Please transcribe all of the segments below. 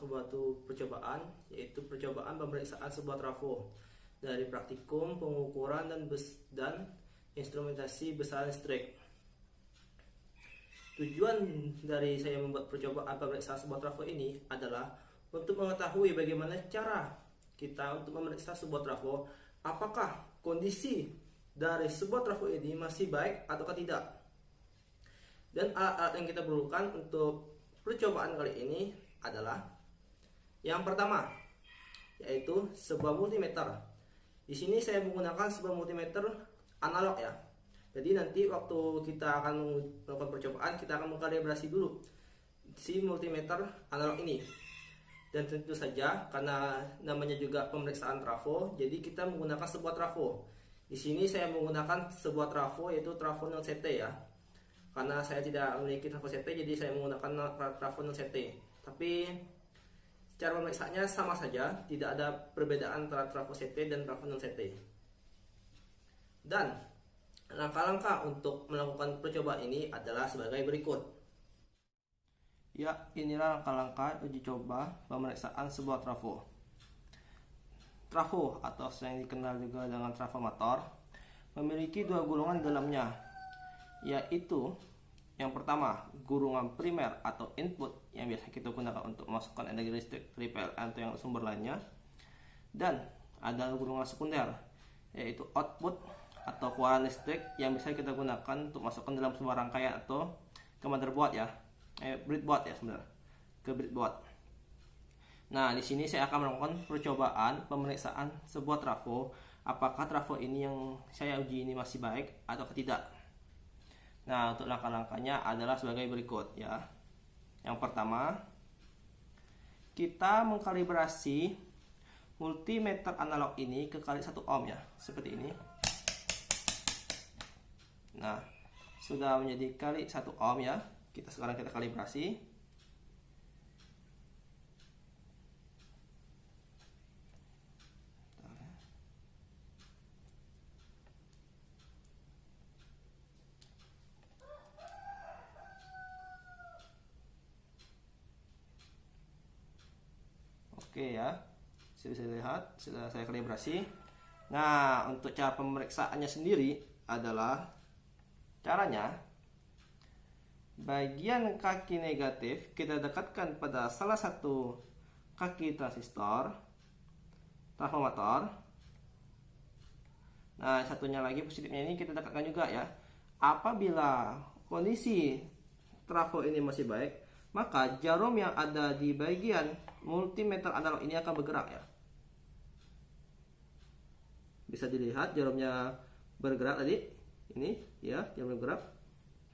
suatu percobaan, yaitu percobaan pemeriksaan sebuah trafo dari praktikum pengukuran dan instrumentasi besar listrik. Tujuan dari saya membuat percobaan pemeriksaan sebuah trafo ini adalah untuk mengetahui bagaimana cara kita untuk memeriksa sebuah trafo, apakah kondisi dari sebuah trafo ini masih baik ataukah tidak. Dan alat-alat yang kita perlukan untuk percobaan kali ini adalah yang pertama, yaitu sebuah multimeter. Di sini saya menggunakan sebuah multimeter analog ya. Jadi nanti waktu kita akan melakukan percobaan, kita akan mengkalibrasi dulu si multimeter analog ini. Dan tentu saja karena namanya juga pemeriksaan trafo, jadi kita menggunakan sebuah trafo. Di sini saya menggunakan sebuah trafo, yaitu trafo non CT ya. Karena saya tidak memiliki trafo CT, jadi saya menggunakan trafo non CT. Tapi cara pemeriksanya sama saja, tidak ada perbedaan antara trafo CT dan trafo non CT. Dan langkah-langkah untuk melakukan percobaan ini adalah sebagai berikut. Ya, inilah langkah-langkah uji coba pemeriksaan sebuah trafo. Trafo atau yang dikenal juga dengan transformator memiliki dua gulungan di dalamnya, yaitu yang pertama gulungan primer atau input yang biasa kita gunakan untuk memasukkan energi listrik dari PLN atau yang sumber lainnya, dan ada gulungan sekunder yaitu output atau keluaran listrik yang bisa kita gunakan untuk masukkan dalam sebuah rangkaian atau ke motherboard ya, breadboard ya sebenarnya, ke breadboard. Nah, di sini saya akan melakukan percobaan pemeriksaan sebuah trafo, apakah trafo ini yang saya uji ini masih baik atau tidak. Nah, untuk langkah-langkahnya adalah sebagai berikut ya. Yang pertama, kita mengkalibrasi multimeter analog ini ke kali 1 ohm ya, seperti ini. Nah, sudah menjadi kali 1 ohm ya. Sekarang kita kalibrasi. Oke ya, sudah saya lihat, sudah saya kalibrasi. Nah, untuk cara pemeriksaannya sendiri adalah caranya, bagian kaki negatif kita dekatkan pada salah satu kaki transistor transformator. Nah, satunya lagi positifnya ini kita dekatkan juga ya. Apabila kondisi trafo ini masih baik, maka jarum yang ada di bagian multimeter analog ini akan bergerak ya. Bisa dilihat jarumnya bergerak tadi. Ini ya, jarum bergerak.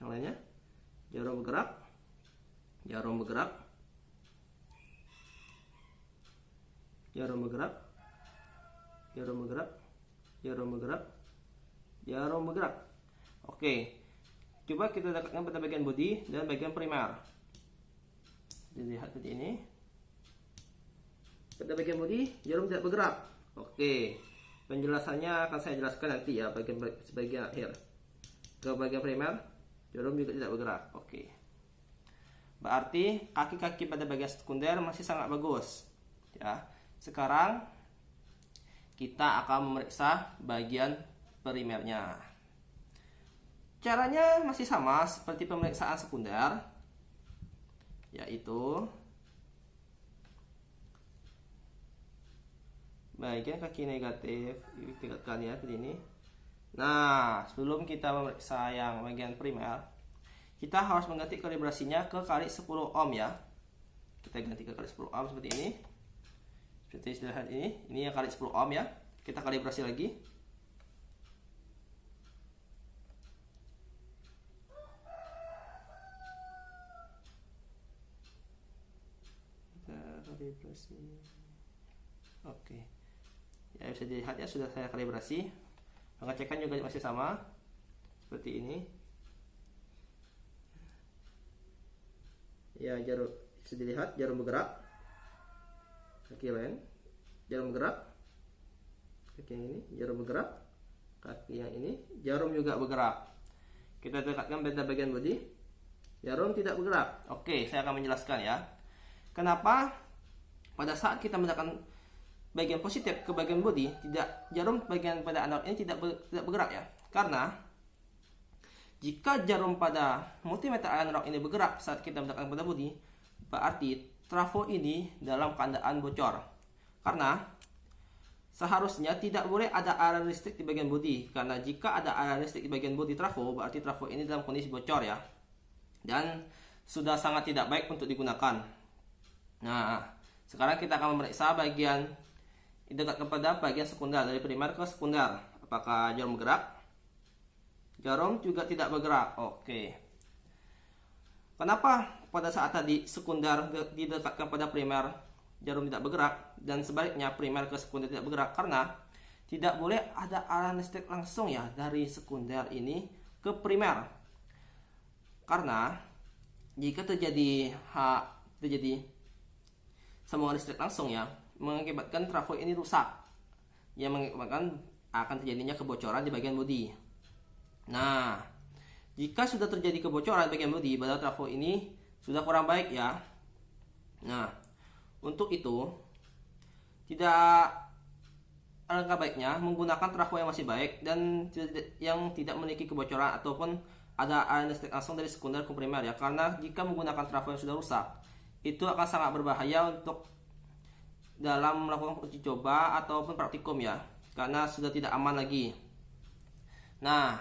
Yang lainnya, jarum bergerak, jarum bergerak, jarum bergerak, jarum bergerak, jarum bergerak, jarum bergerak. Oke, coba kita dekatkan pada bagian bodi dan bagian primer. Dilihat seperti ini. Pada bagian bodi jarum tidak bergerak. Oke, penjelasannya akan saya jelaskan nanti ya, bagian akhir. Ke bagian primer jarum juga tidak bergerak. Oke, berarti kaki-kaki pada bagian sekunder masih sangat bagus ya. Sekarang kita akan memeriksa bagian primernya. Caranya masih sama seperti pemeriksaan sekunder, yaitu bagian kaki negatif dekatkan ya seperti ini. Nah, sebelum kita memeriksa yang bagian primer, kita harus mengganti kalibrasinya ke kali 10 ohm ya. Kita ganti ke kali 10 ohm seperti ini. Seperti lihat ini yang kali 10 ohm ya. Kita kalibrasi lagi. Kita kalibrasi. Oke. Ya, bisa dilihat ya, sudah saya kalibrasi. Pengecekan juga masih sama seperti ini ya. Jarum bisa dilihat, jarum bergerak, kaki lain jarum bergerak, kaki yang ini jarum bergerak, kaki yang ini jarum juga bergerak. Kita dekatkan pada bagian bodi, jarum tidak bergerak. Oke, saya akan menjelaskan ya, kenapa pada saat kita meletakkan bagian positif ke bagian bodi, jarum bagian pada analog ini tidak bergerak ya. Karena jika jarum pada multimeter analog ini bergerak saat kita meletakkan pada bodi, berarti trafo ini dalam keadaan bocor. Karena seharusnya tidak boleh ada aliran listrik di bagian bodi. Karena jika ada aliran listrik di bagian bodi trafo, berarti trafo ini dalam kondisi bocor ya. Dan sudah sangat tidak baik untuk digunakan. Nah, sekarang kita akan memeriksa bagian dekat kepada bagian sekunder, dari primer ke sekunder. Apakah jarum bergerak? Jarum juga tidak bergerak. Oke. Kenapa pada saat tadi sekunder didekatkan pada primer jarum tidak bergerak, dan sebaliknya primer ke sekunder tidak bergerak? Karena tidak boleh ada aliran listrik langsung ya dari sekunder ini ke primer. Karena jika terjadi sambungan listrik langsung ya, mengakibatkan trafo ini rusak, yang mengakibatkan akan terjadinya kebocoran di bagian bodi. Nah, jika sudah terjadi kebocoran di bagian bodi, pada trafo ini sudah kurang baik ya. Nah, untuk itu tidak alangkah baiknya menggunakan trafo yang masih baik dan yang tidak memiliki kebocoran ataupun ada aliran listrik langsung dari sekunder ke primer ya. Karena jika menggunakan trafo yang sudah rusak, itu akan sangat berbahaya untuk dalam melakukan uji coba ataupun praktikum ya, karena sudah tidak aman lagi. Nah,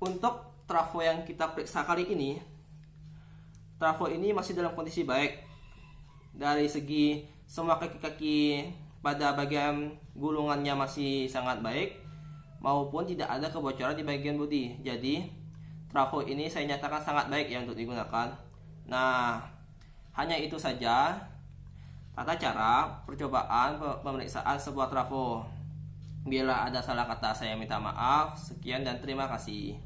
untuk trafo yang kita periksa kali ini, trafo ini masih dalam kondisi baik. Dari segi semua kaki-kaki pada bagian gulungannya masih sangat baik, maupun tidak ada kebocoran di bagian bodi. Jadi trafo ini saya nyatakan sangat baik ya untuk digunakan. Nah, hanya itu saja tata cara percobaan pemeriksaan sebuah trafo. Bila ada salah kata saya minta maaf. Sekian dan terima kasih.